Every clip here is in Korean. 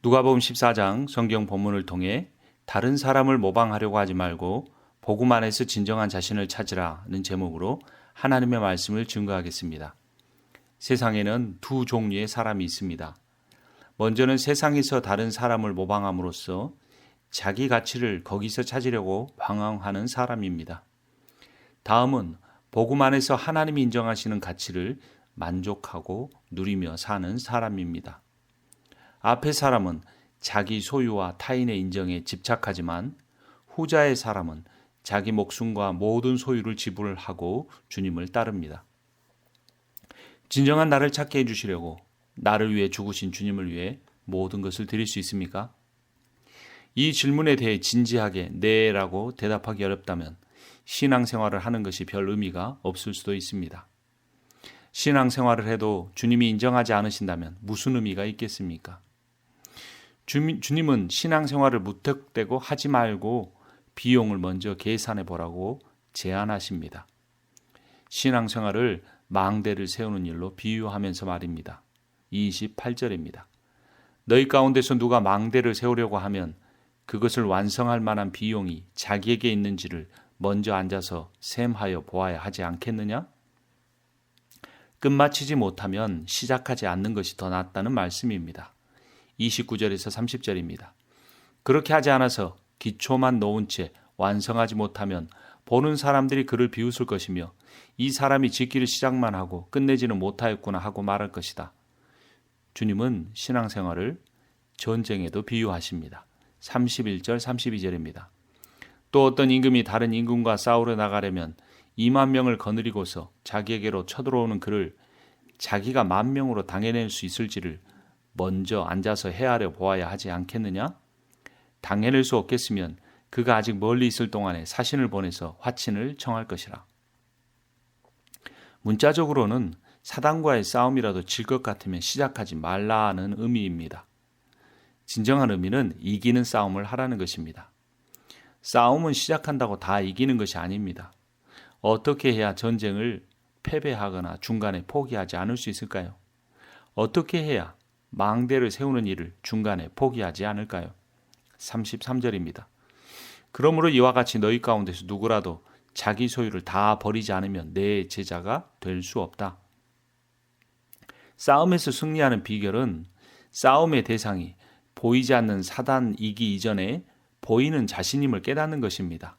누가복음 14장 성경 본문을 통해 다른 사람을 모방하려고 하지 말고 복음 안에서 진정한 자신을 찾으라는 제목으로 하나님의 말씀을 증거하겠습니다. 세상에는 두 종류의 사람이 있습니다. 먼저는 세상에서 다른 사람을 모방함으로써 자기 가치를 거기서 찾으려고 방황하는 사람입니다. 다음은 복음 안에서 하나님이 인정하시는 가치를 만족하고 누리며 사는 사람입니다. 앞의 사람은 자기 소유와 타인의 인정에 집착하지만 후자의 사람은 자기 목숨과 모든 소유를 지불하고 주님을 따릅니다. 진정한 나를 찾게 해주시려고 나를 위해 죽으신 주님을 위해 모든 것을 드릴 수 있습니까? 이 질문에 대해 진지하게 네라고 대답하기 어렵다면 신앙생활을 하는 것이 별 의미가 없을 수도 있습니다. 신앙생활을 해도 주님이 인정하지 않으신다면 무슨 의미가 있겠습니까? 주님은 신앙생활을 무턱대고 하지 말고 비용을 먼저 계산해 보라고 제안하십니다. 신앙생활을 망대를 세우는 일로 비유하면서 말입니다. 28절입니다. 너희 가운데서 누가 망대를 세우려고 하면 그것을 완성할 만한 비용이 자기에게 있는지를 먼저 앉아서 셈하여 보아야 하지 않겠느냐? 끝마치지 못하면 시작하지 않는 것이 더 낫다는 말씀입니다. 29절에서 30절입니다. 그렇게 하지 않아서 기초만 놓은 채 완성하지 못하면 보는 사람들이 그를 비웃을 것이며 이 사람이 짓기를 시작만 하고 끝내지는 못하였구나 하고 말할 것이다. 주님은 신앙생활을 전쟁에도 비유하십니다. 31절, 32절입니다. 또 어떤 임금이 다른 임금과 싸우러 나가려면 2만 명을 거느리고서 자기에게로 쳐들어오는 그를 자기가 10,000명으로 당해낼 수 있을지를 먼저 앉아서 헤아려 보아야 하지 않겠느냐? 당해낼 수 없겠으면 그가 아직 멀리 있을 동안에 사신을 보내서 화친을 청할 것이라. 문자적으로는 사단과의 싸움이라도 질 것 같으면 시작하지 말라는 의미입니다. 진정한 의미는 이기는 싸움을 하라는 것입니다. 싸움은 시작한다고 다 이기는 것이 아닙니다. 어떻게 해야 전쟁을 패배하거나 중간에 포기하지 않을 수 있을까요? 어떻게 해야 망대를 세우는 일을 중간에 포기하지 않을까요? 33절입니다. 그러므로 이와 같이 너희 가운데서 누구라도 자기 소유를 다 버리지 않으면 내 제자가 될 수 없다. 싸움에서 승리하는 비결은 싸움의 대상이 보이지 않는 사단이기 이전에 보이는 자신임을 깨닫는 것입니다.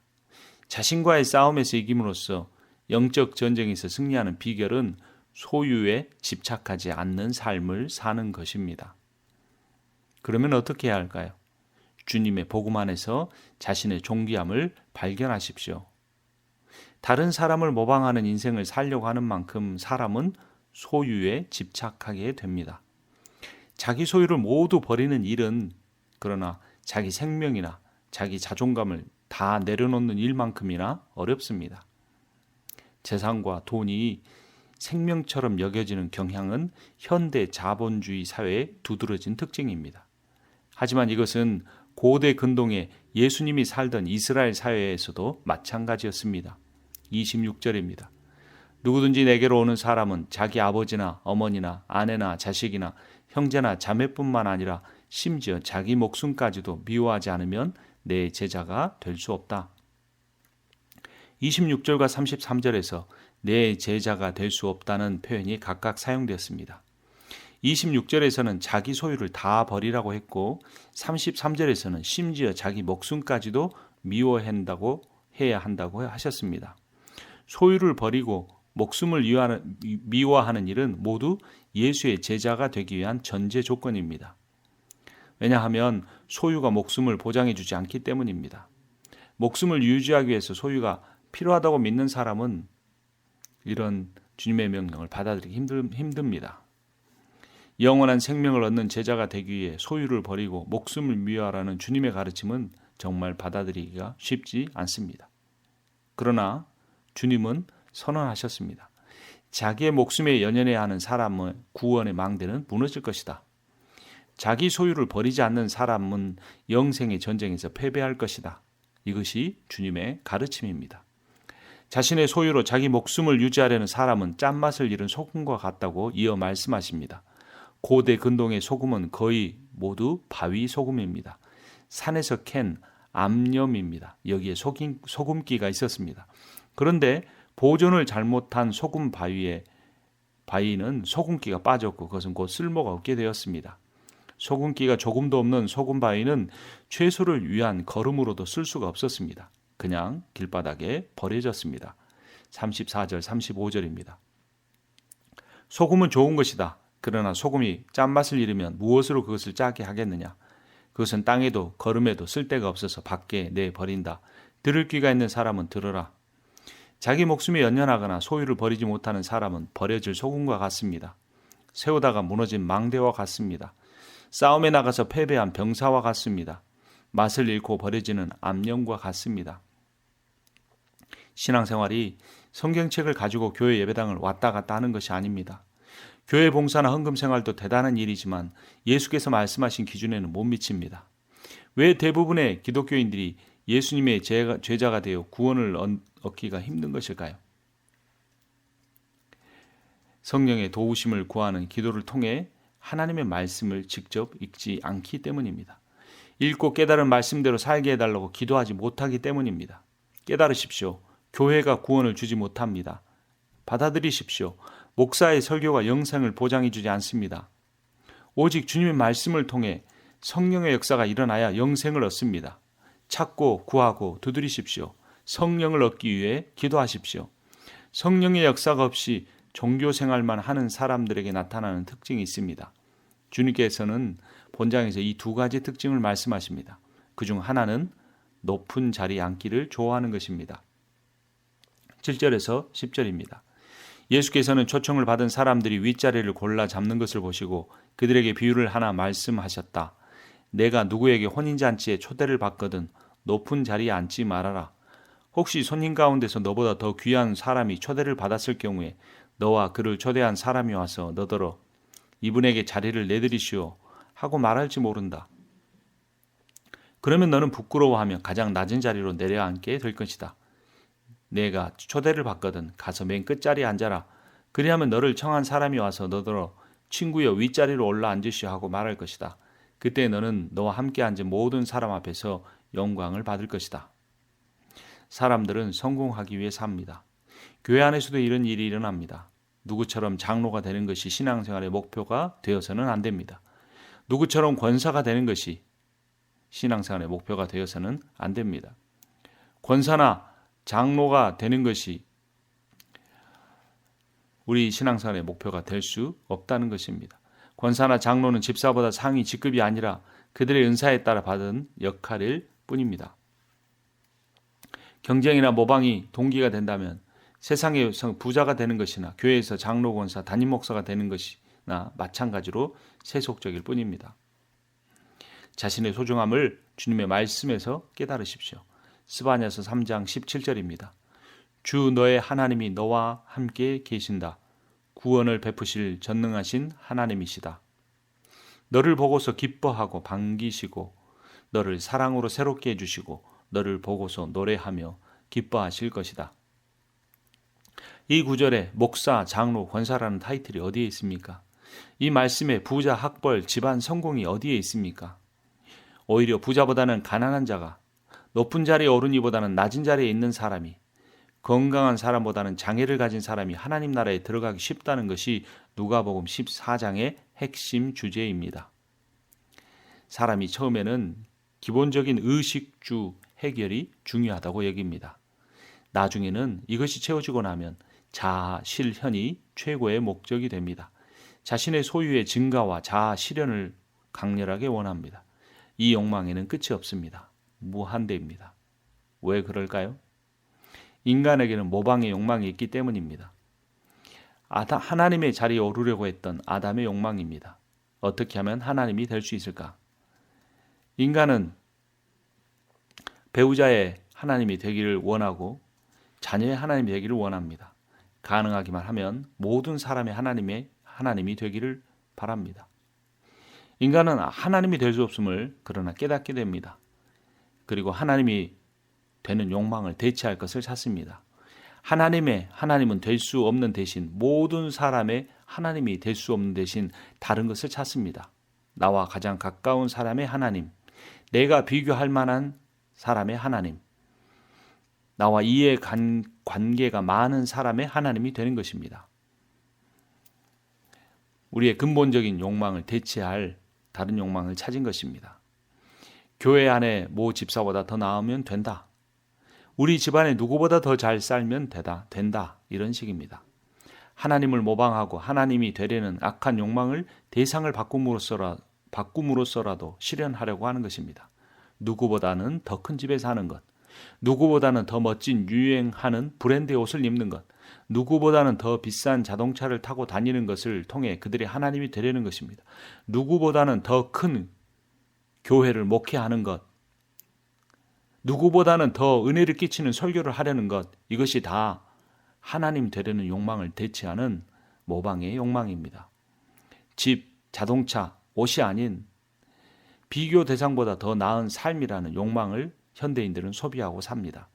자신과의 싸움에서 이김으로써 영적 전쟁에서 승리하는 비결은 소유에 집착하지 않는 삶을 사는 것입니다. 그러면 어떻게 해야 할까요? 주님의 복음 안에서 자신의 존귀함을 발견하십시오. 다른 사람을 모방하는 인생을 살려고 하는 만큼 사람은 소유에 집착하게 됩니다. 자기 소유를 모두 버리는 일은 그러나 자기 생명이나 자기 자존감을 다 내려놓는 일만큼이나 어렵습니다. 재산과 돈이 생명처럼 여겨지는 경향은 현대 자본주의 사회의 두드러진 특징입니다. 하지만 이것은 고대 근동의 예수님이 살던 이스라엘 사회에서도 마찬가지였습니다. 26절입니다. 누구든지 내게로 오는 사람은 자기 아버지나 어머니나 아내나 자식이나 형제나 자매뿐만 아니라 심지어 자기 목숨까지도 미워하지 않으면 내 제자가 될 수 없다. 26절과 33절에서 내 제자가 될 수 없다는 표현이 각각 사용되었습니다. 26절에서는 자기 소유를 다 버리라고 했고 33절에서는 심지어 자기 목숨까지도 해야 한다고 하셨습니다. 소유를 버리고 목숨을 미워하는 일은 모두 예수의 제자가 되기 위한 전제 조건입니다. 왜냐하면 소유가 목숨을 보장해 주지 않기 때문입니다. 목숨을 유지하기 위해서 소유가 필요하다고 믿는 사람은 이런 주님의 명령을 받아들이기 힘듭니다. 영원한 생명을 얻는 제자가 되기 위해 소유를 버리고 목숨을 미워하라는 주님의 가르침은 정말 받아들이기가 쉽지 않습니다. 그러나 주님은 선언하셨습니다. 자기의 목숨에 연연해야 하는 사람의 구원의 망대는 무너질 것이다. 자기 소유를 버리지 않는 사람은 영생의 전쟁에서 패배할 것이다. 이것이 주님의 가르침입니다. 자신의 소유로 자기 목숨을 유지하려는 사람은 짠맛을 잃은 소금과 같다고 이어 말씀하십니다. 고대 근동의 소금은 거의 모두 바위 소금입니다. 산에서 캔 암염입니다. 여기에 소금기가 있었습니다. 그런데 보존을 잘못한 소금 바위는 소금기가 빠졌고 그것은 곧 쓸모가 없게 되었습니다. 소금기가 조금도 없는 소금 바위는 채소를 위한 거름으로도 쓸 수가 없었습니다. 그냥 길바닥에 버려졌습니다. 34절, 35절입니다. 소금은 좋은 것이다. 그러나 소금이 짠맛을 잃으면 무엇으로 그것을 짜게 하겠느냐? 그것은 땅에도 거름에도 쓸데가 없어서 밖에 내버린다. 들을 귀가 있는 사람은 들으라. 자기 목숨이 연연하거나 소유를 버리지 못하는 사람은 버려질 소금과 같습니다. 세우다가 무너진 망대와 같습니다. 싸움에 나가서 패배한 병사와 같습니다. 맛을 잃고 버려지는 암령과 같습니다. 신앙생활이 성경책을 가지고 교회 예배당을 왔다 갔다 하는 것이 아닙니다. 교회 봉사나 헌금 생활도 대단한 일이지만 예수께서 말씀하신 기준에는 못 미칩니다. 왜 대부분의 기독교인들이 예수님의 제자가 되어 구원을 얻기가 힘든 것일까요? 성령의 도우심을 구하는 기도를 통해 하나님의 말씀을 직접 읽지 않기 때문입니다. 읽고 깨달은 말씀대로 살게 해달라고 기도하지 못하기 때문입니다. 깨달으십시오. 교회가 구원을 주지 못합니다. 받아들이십시오. 목사의 설교가 영생을 보장해 주지 않습니다. 오직 주님의 말씀을 통해 성령의 역사가 일어나야 영생을 얻습니다. 찾고 구하고 두드리십시오. 성령을 얻기 위해 기도하십시오. 성령의 역사가 없이 종교 생활만 하는 사람들에게 나타나는 특징이 있습니다. 주님께서는 본장에서 이 두 가지 특징을 말씀하십니다. 그중 하나는 높은 자리에 앉기를 좋아하는 것입니다. 7절에서 10절입니다. 예수께서는 초청을 받은 사람들이 윗자리를 골라 잡는 것을 보시고 그들에게 비유를 하나 말씀하셨다. 내가 누구에게 혼인잔치에 초대를 받거든 높은 자리에 앉지 말아라. 혹시 손님 가운데서 너보다 더 귀한 사람이 초대를 받았을 경우에 너와 그를 초대한 사람이 와서 너더러 이분에게 자리를 내드리시오 하고 말할지 모른다. 그러면 너는 부끄러워하며 가장 낮은 자리로 내려앉게 될 것이다. 내가 초대를 받거든 가서 맨 끝자리에 앉아라. 그리하면 너를 청한 사람이 와서 너더러 친구여 윗자리로 올라앉으시오 하고 말할 것이다. 그때 너는 너와 함께 앉은 모든 사람 앞에서 영광을 받을 것이다. 사람들은 성공하기 위해 삽니다. 교회 안에서도 이런 일이 일어납니다. 누구처럼 장로가 되는 것이 신앙생활의 목표가 되어서는 안 됩니다. 누구처럼 권사가 되는 것이 신앙생활의 목표가 되어서는 안 됩니다. 권사나 장로가 되는 것이 우리 신앙생활의 목표가 될 수 없다는 것입니다. 권사나 장로는 집사보다 상위 직급이 아니라 그들의 은사에 따라 받은 역할일 뿐입니다. 경쟁이나 모방이 동기가 된다면 세상에서 부자가 되는 것이나 교회에서 장로, 권사, 담임 목사가 되는 것이나 마찬가지로 세속적일 뿐입니다. 자신의 소중함을 주님의 말씀에서 깨달으십시오. 스바냐서 3장 17절입니다. 주 너의 하나님이 너와 함께 계신다. 구원을 베푸실 전능하신 하나님이시다. 너를 보고서 기뻐하고 반기시고 너를 사랑으로 새롭게 해주시고 너를 보고서 노래하며 기뻐하실 것이다. 이 구절에 목사, 장로, 권사라는 타이틀이 어디에 있습니까? 이 말씀에 부자, 학벌, 집안 성공이 어디에 있습니까? 오히려 부자보다는 가난한 자가, 높은 자리에 오른 이보다는 낮은 자리에 있는 사람이, 건강한 사람보다는 장애를 가진 사람이 하나님 나라에 들어가기 쉽다는 것이 누가복음 14장의 핵심 주제입니다. 사람이 처음에는 기본적인 의식주 해결이 중요하다고 여깁니다. 나중에는 이것이 채워지고 나면 자아 실현이 최고의 목적이 됩니다. 자신의 소유의 증가와 자아 실현을 강렬하게 원합니다. 이 욕망에는 끝이 없습니다. 무한대입니다. 왜 그럴까요? 인간에게는 모방의 욕망이 있기 때문입니다. 하나님의 자리에 오르려고 했던 아담의 욕망입니다. 어떻게 하면 하나님이 될 수 있을까? 인간은 배우자의 하나님이 되기를 원하고 자녀의 하나님이 되기를 원합니다. 가능하기만 하면 모든 사람의 하나님이 되기를 바랍니다. 인간은 하나님이 될 수 없음을 그러나 깨닫게 됩니다. 그리고 하나님이 되는 욕망을 대체할 것을 찾습니다. 하나님은 될 수 없는 대신 모든 사람의 하나님이 될 수 없는 대신 다른 것을 찾습니다. 나와 가장 가까운 사람의 하나님, 내가 비교할 만한 사람의 하나님, 나와 이해 관계가 많은 사람의 하나님이 되는 것입니다. 우리의 근본적인 욕망을 대체할 다른 욕망을 찾은 것입니다. 교회 안에 모 집사보다 더 나으면 된다. 우리 집안에 누구보다 더 잘 살면 된다. 이런 식입니다. 하나님을 모방하고 하나님이 되려는 악한 욕망을 대상을 바꿈으로써라도 실현하려고 하는 것입니다. 누구보다는 더 큰 집에 사는 것, 누구보다는 더 멋진 유행하는 브랜드의 옷을 입는 것, 누구보다는 더 비싼 자동차를 타고 다니는 것을 통해 그들의 하나님이 되려는 것입니다. 누구보다는 더 큰 교회를 목회하는 것, 누구보다는 더 은혜를 끼치는 설교를 하려는 것, 이것이 다 하나님 되려는 욕망을 대체하는 모방의 욕망입니다. 집, 자동차, 옷이 아닌 비교 대상보다 더 나은 삶이라는 욕망을 현대인들은 소비하고 삽니다.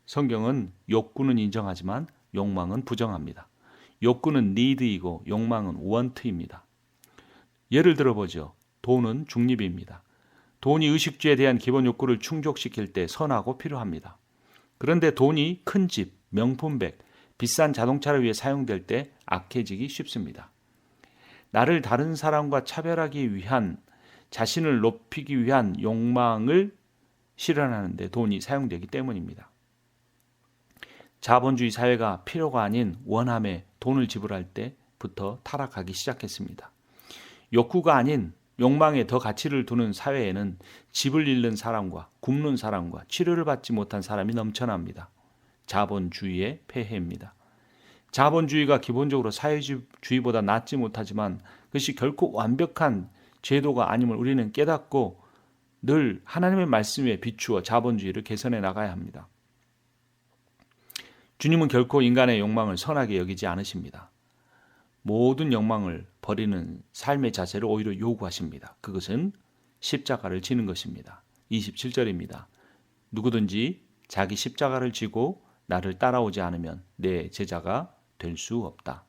성경은 욕구는 인정하지만 욕망은 부정합니다. 욕구는 need이고 욕망은 want입니다. 예를 들어보죠. 돈은 중립입니다. 돈이 의식주에 대한 기본 욕구를 충족시킬 때 선하고 필요합니다. 그런데 돈이 큰 집, 명품백, 비싼 자동차를 위해 사용될 때 악해지기 쉽습니다. 나를 다른 사람과 차별하기 위한, 자신을 높이기 위한 욕망을 실현하는 데 돈이 사용되기 때문입니다. 자본주의 사회가 필요가 아닌 원함에 돈을 지불할 때부터 타락하기 시작했습니다. 욕구가 아닌 욕망에 더 가치를 두는 사회에는 집을 잃는 사람과 굶는 사람과 치료를 받지 못한 사람이 넘쳐납니다. 자본주의의 폐해입니다. 자본주의가 기본적으로 사회주의보다 낫지 못하지만 그것이 결코 완벽한 제도가 아님을 우리는 깨닫고 늘 하나님의 말씀에 비추어 자본주의를 개선해 나가야 합니다. 주님은 결코 인간의 욕망을 선하게 여기지 않으십니다. 모든 욕망을 버리는 삶의 자세를 오히려 요구하십니다. 그것은 십자가를 지는 것입니다. 27절입니다. 누구든지 자기 십자가를 지고 나를 따라오지 않으면 내 제자가 될 수 없다.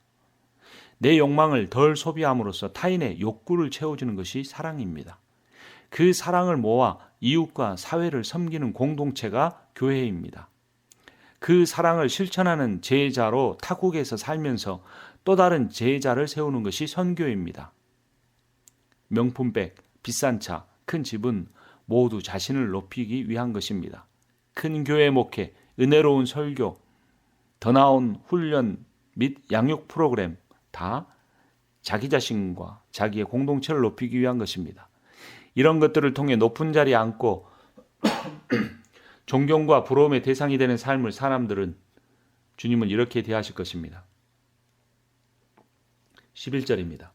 내 욕망을 덜 소비함으로써 타인의 욕구를 채워주는 것이 사랑입니다. 그 사랑을 모아 이웃과 사회를 섬기는 공동체가 교회입니다. 그 사랑을 실천하는 제자로 타국에서 살면서 또 다른 제자를 세우는 것이 선교입니다. 명품백, 비싼 차, 큰 집은 모두 자신을 높이기 위한 것입니다. 큰 교회 목회, 은혜로운 설교, 더 나은 훈련 및 양육 프로그램 다 자기 자신과 자기의 공동체를 높이기 위한 것입니다. 이런 것들을 통해 높은 자리에 앉고 존경과 부러움의 대상이 되는 삶을 사람들은 주님은 이렇게 대하실 것입니다. 11절입니다.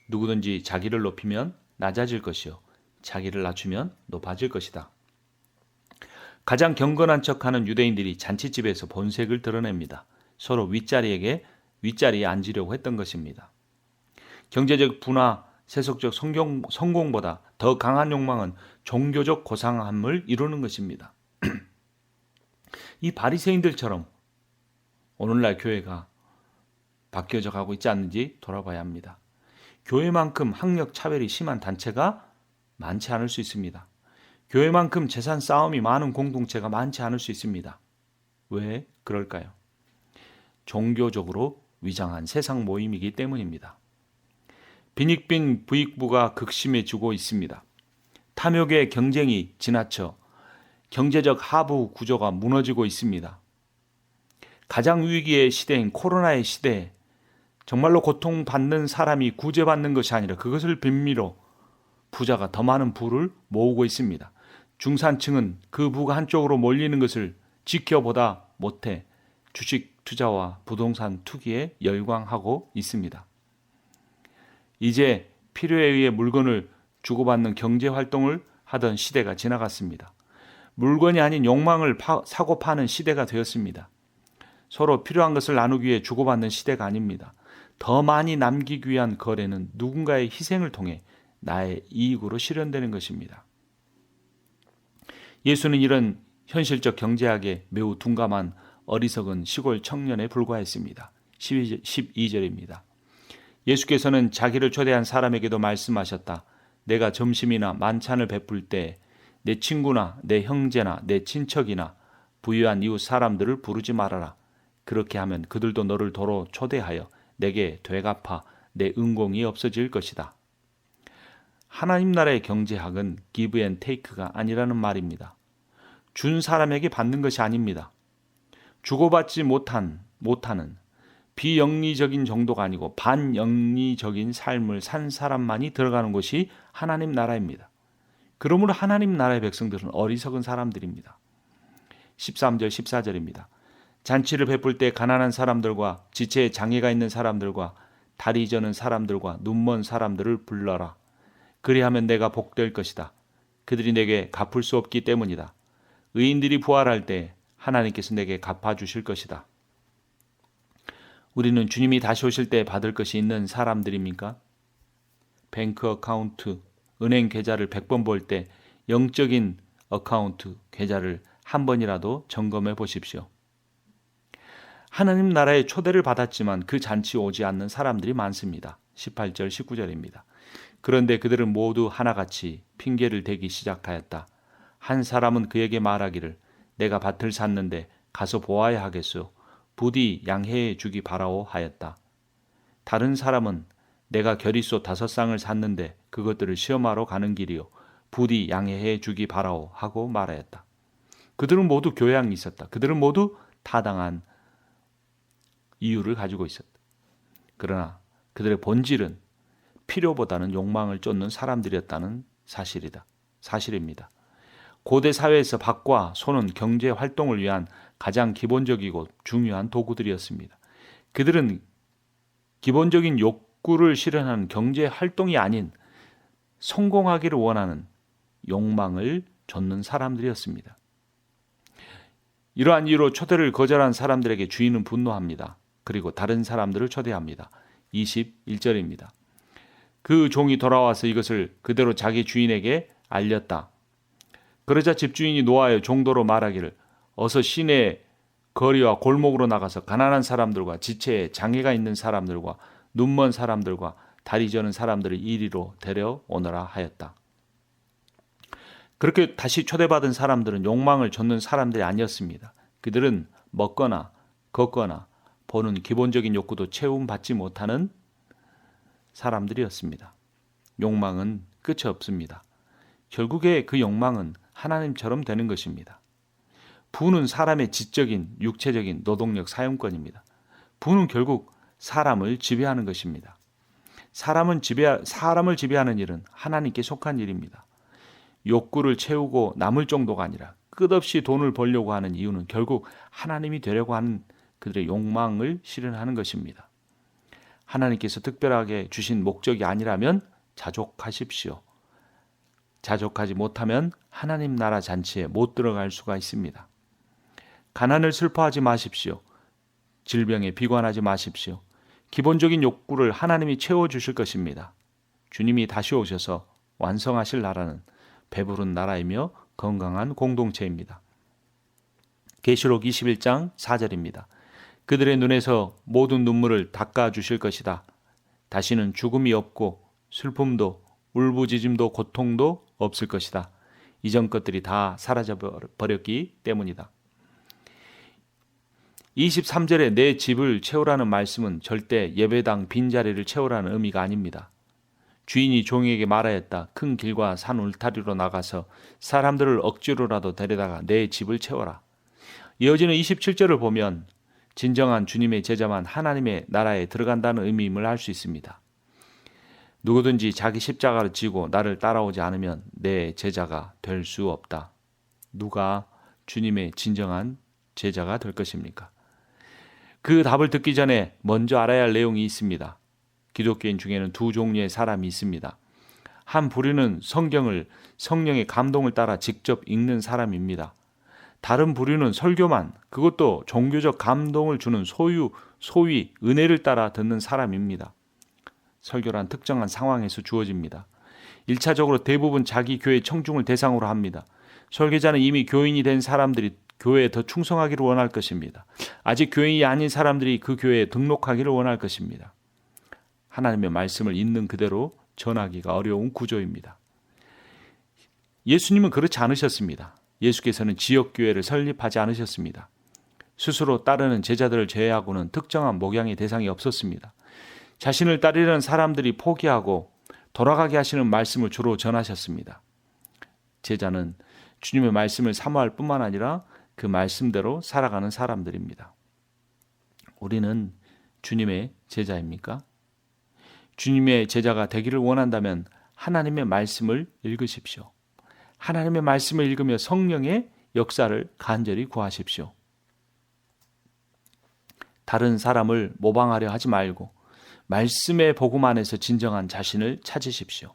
누구든지 자기를 높이면 낮아질 것이요 자기를 낮추면 높아질 것이다. 가장 경건한 척하는 유대인들이 잔치집에서 본색을 드러냅니다. 서로 윗자리에 앉으려고 했던 것입니다. 경제적 부나 세속적 성공보다 더 강한 욕망은 종교적 고상함을 이루는 것입니다. 이 바리새인들처럼 오늘날 교회가 바뀌어져 가고 있지 않는지 돌아봐야 합니다. 교회만큼 학력 차별이 심한 단체가 많지 않을 수 있습니다. 교회만큼 재산 싸움이 많은 공동체가 많지 않을 수 있습니다. 왜 그럴까요? 종교적으로 위장한 세상 모임이기 때문입니다. 빈익빈 부익부가 극심해지고 있습니다. 탐욕의 경쟁이 지나쳐 경제적 하부 구조가 무너지고 있습니다. 가장 위기의 시대인 코로나의 시대에 정말로 고통받는 사람이 구제받는 것이 아니라 그것을 빌미로 부자가 더 많은 부를 모으고 있습니다. 중산층은 그 부가 한쪽으로 몰리는 것을 지켜보다 못해 주식 투자와 부동산 투기에 열광하고 있습니다. 이제 필요에 의해 물건을 주고받는 경제 활동을 하던 시대가 지나갔습니다. 물건이 아닌 욕망을 사고 파는 시대가 되었습니다. 서로 필요한 것을 나누기 위해 주고받는 시대가 아닙니다. 더 많이 남기기 위한 거래는 누군가의 희생을 통해 나의 이익으로 실현되는 것입니다. 예수는 이런 현실적 경제학에 매우 둔감한 어리석은 시골 청년에 불과했습니다. 12절입니다. 예수께서는 자기를 초대한 사람에게도 말씀하셨다. 내가 점심이나 만찬을 베풀 때 내 친구나 내 형제나 내 친척이나 부유한 이웃 사람들을 부르지 말아라. 그렇게 하면 그들도 너를 도로 초대하여 내게 되갚아 내 은공이 없어질 것이다. 하나님 나라의 경제학은 give and take가 아니라는 말입니다. 준 사람에게 받는 것이 아닙니다. 주고받지 못하는 비영리적인 정도가 아니고 반영리적인 삶을 산 사람만이 들어가는 곳이 하나님 나라입니다. 그러므로 하나님 나라의 백성들은 어리석은 사람들입니다. 13절 14절입니다. 잔치를 베풀 때 가난한 사람들과 지체에 장애가 있는 사람들과 다리 저는 사람들과 눈먼 사람들을 불러라. 그리하면 내가 복될 것이다. 그들이 내게 갚을 수 없기 때문이다. 의인들이 부활할 때 하나님께서 내게 갚아주실 것이다. 우리는 주님이 다시 오실 때 받을 것이 있는 사람들입니까? 뱅크 어카운트, 은행 계좌를 100번 볼 때 영적인 어카운트, 계좌를 한 번이라도 점검해 보십시오. 하나님 나라의 초대를 받았지만 그 잔치에 오지 않는 사람들이 많습니다. 18절, 19절입니다. 그런데 그들은 모두 하나같이 핑계를 대기 시작하였다. 한 사람은 그에게 말하기를 내가 밭을 샀는데 가서 보아야 하겠소. 부디 양해해 주기 바라오 하였다. 다른 사람은 내가 겨리소 5쌍을 샀는데 그것들을 시험하러 가는 길이요. 부디 양해해 주기 바라오 하고 말하였다. 그들은 모두 교양이 있었다. 그들은 모두 타당한 이유를 가지고 있었다. 그러나 그들의 본질은 필요보다는 욕망을 쫓는 사람들이었다는 사실입니다. 고대 사회에서 밭과 소는 경제 활동을 위한 가장 기본적이고 중요한 도구들이었습니다. 그들은 기본적인 욕구를 실현하는 경제 활동이 아닌 성공하기를 원하는 욕망을 좇는 사람들이었습니다. 이러한 이유로 초대를 거절한 사람들에게 주인은 분노합니다. 그리고 다른 사람들을 초대합니다. 21절입니다. 그 종이 돌아와서 이것을 그대로 자기 주인에게 알렸다. 그러자 집주인이 노하여 종도로 말하기를 어서 시내 거리와 골목으로 나가서 가난한 사람들과 지체에 장애가 있는 사람들과 눈먼 사람들과 다리 저는 사람들을 이리로 데려오너라 하였다. 그렇게 다시 초대받은 사람들은 욕망을 좇는 사람들이 아니었습니다. 그들은 먹거나 걷거나 보는 기본적인 욕구도 채움받지 못하는 사람들이었습니다. 욕망은 끝이 없습니다. 결국에 그 욕망은 하나님처럼 되는 것입니다. 부는 사람의 지적인, 육체적인 노동력 사용권입니다. 부는 결국 사람을 지배하는 것입니다. 사람을 지배하는 일은 하나님께 속한 일입니다. 욕구를 채우고 남을 정도가 아니라 끝없이 돈을 벌려고 하는 이유는 결국 하나님이 되려고 하는 그들의 욕망을 실현하는 것입니다. 하나님께서 특별하게 주신 목적이 아니라면 자족하십시오. 자족하지 못하면 하나님 나라 잔치에 못 들어갈 수가 있습니다. 가난을 슬퍼하지 마십시오. 질병에 비관하지 마십시오. 기본적인 욕구를 하나님이 채워주실 것입니다. 주님이 다시 오셔서 완성하실 나라는 배부른 나라이며 건강한 공동체입니다. 계시록 21장 4절입니다. 그들의 눈에서 모든 눈물을 닦아주실 것이다. 다시는 죽음이 없고 슬픔도 울부짖음도 고통도 없을 것이다. 이전 것들이 다 사라져버렸기 때문이다. 23절에 내 집을 채우라는 말씀은 절대 예배당 빈자리를 채우라는 의미가 아닙니다. 주인이 종에게 말하였다. 큰 길과 산 울타리로 나가서 사람들을 억지로라도 데려다가 내 집을 채워라. 이어지는 27절을 보면 진정한 주님의 제자만 하나님의 나라에 들어간다는 의미임을 알 수 있습니다. 누구든지 자기 십자가를 지고 나를 따라오지 않으면 내 제자가 될 수 없다. 누가 주님의 진정한 제자가 될 것입니까? 그 답을 듣기 전에 먼저 알아야 할 내용이 있습니다. 기독교인 중에는 두 종류의 사람이 있습니다. 한 부류는 성경을 성령의 감동을 따라 직접 읽는 사람입니다. 다른 부류는 설교만, 그것도 종교적 감동을 주는 소위 은혜를 따라 듣는 사람입니다. 설교란 특정한 상황에서 주어집니다. 1차적으로 대부분 자기 교회 청중을 대상으로 합니다. 설교자는 이미 교인이 된 사람들이 교회에 더 충성하기를 원할 것입니다. 아직 교인이 아닌 사람들이 그 교회에 등록하기를 원할 것입니다. 하나님의 말씀을 있는 그대로 전하기가 어려운 구조입니다. 예수님은 그렇지 않으셨습니다. 예수께서는 지역교회를 설립하지 않으셨습니다. 스스로 따르는 제자들을 제외하고는 특정한 목양의 대상이 없었습니다. 자신을 따르려는 사람들이 포기하고 돌아가게 하시는 말씀을 주로 전하셨습니다. 제자는 주님의 말씀을 사모할 뿐만 아니라 그 말씀대로 살아가는 사람들입니다. 우리는 주님의 제자입니까? 주님의 제자가 되기를 원한다면 하나님의 말씀을 읽으십시오. 하나님의 말씀을 읽으며 성령의 역사를 간절히 구하십시오. 다른 사람을 모방하려 하지 말고 말씀의 복음 안에서 진정한 자신을 찾으십시오.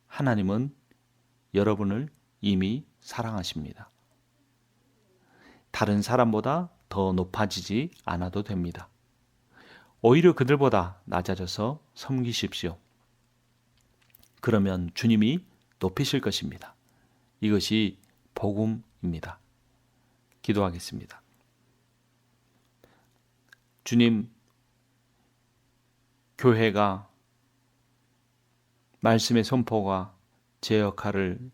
하나님은 여러분을 이미 사랑하십니다. 다른 사람보다 더 높아지지 않아도 됩니다. 오히려 그들보다 낮아져서 섬기십시오. 그러면 주님이 높이실 것입니다. 이것이 복음입니다. 기도하겠습니다. 주님, 교회가 말씀의 선포가 제 역할을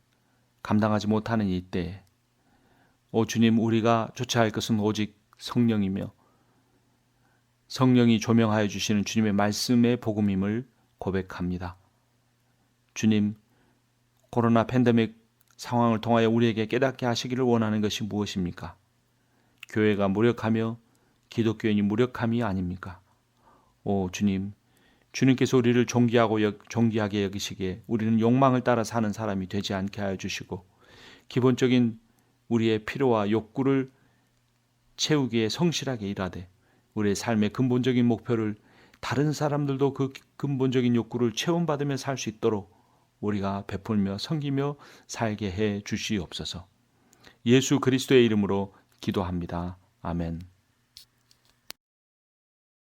감당하지 못하는 이때에 오 주님, 우리가 쫓아야 할 것은 오직 성령이며 성령이 조명하여 주시는 주님의 말씀의 복음임을 고백합니다. 주님, 코로나 팬데믹 상황을 통하여 우리에게 깨닫게 하시기를 원하는 것이 무엇입니까? 교회가 무력하며 기독교인이 무력함이 아닙니까? 오 주님, 주님께서 우리를 존귀하게 여기시기에 우리는 욕망을 따라 사는 사람이 되지 않게 하여 주시고 기본적인 우리의 필요와 욕구를 채우기에 성실하게 일하되 우리의 삶의 근본적인 목표를 다른 사람들도 그 근본적인 욕구를 체험받으며 살 수 있도록 우리가 베풀며 섬기며 살게 해 주시옵소서. 예수 그리스도의 이름으로 기도합니다. 아멘.